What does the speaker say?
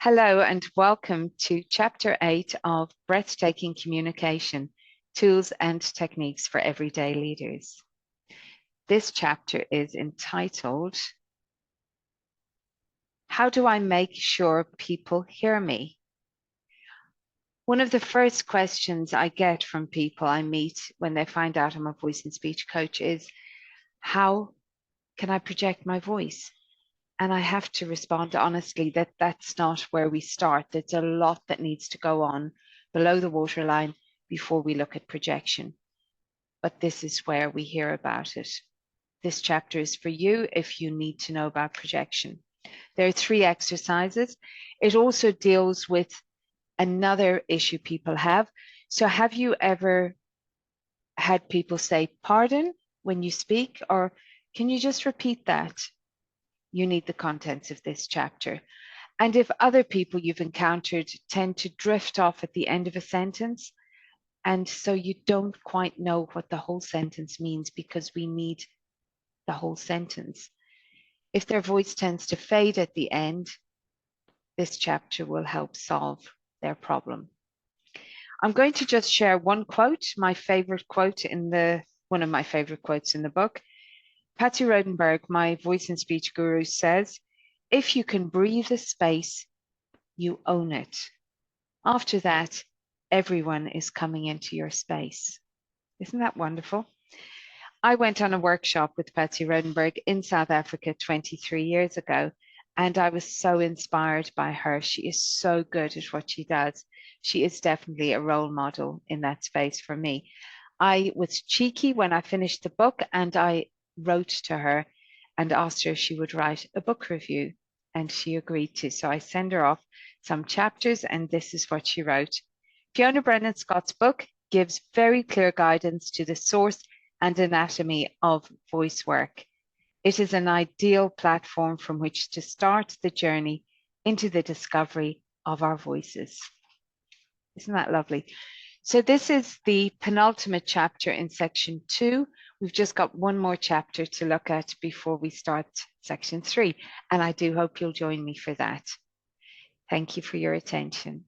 Hello and welcome to Chapter 8 of Breathtaking Communication, Tools and Techniques for Everyday Leaders. This chapter is entitled, How do I make sure people hear me? One of the first questions I get from people I meet when they find out I'm a voice and speech coach is, how can I project my voice? And I have to respond honestly that that's not where we start. There's a lot that needs to go on below the waterline before we look at projection. But this is where we hear about it. This chapter is for you if you need to know about projection. There are 3 exercises. It also deals with another issue people have. So have you ever had people say, pardon, when you speak, or can you just repeat that? You need the contents of this chapter. And if other people you've encountered tend to drift off at the end of a sentence, and so you don't quite know what the whole sentence means because we need the whole sentence. If their voice tends to fade at the end, this chapter will help solve their problem. I'm going to just share one quote, my favorite quote one of my favorite quotes in the book. Patsy Rodenberg, my voice and speech guru, says, if you can breathe a space, you own it. After that, everyone is coming into your space. Isn't that wonderful? I went on a workshop with Patsy Rodenberg in South Africa 23 years ago, and I was so inspired by her. She is so good at what she does. She is definitely a role model in that space for me. I was cheeky when I finished the book, and I wrote to her and asked her if she would write a book review, and she agreed to. So I sent her off some chapters, and this is what she wrote. Fiona Brennan Scott's book gives very clear guidance to the source and anatomy of voice work. It is an ideal platform from which to start the journey into the discovery of our voices. Isn't that lovely? So this is the penultimate chapter in section 2. We've just got one more chapter to look at before we start section 3, and I do hope you'll join me for that. Thank you for your attention.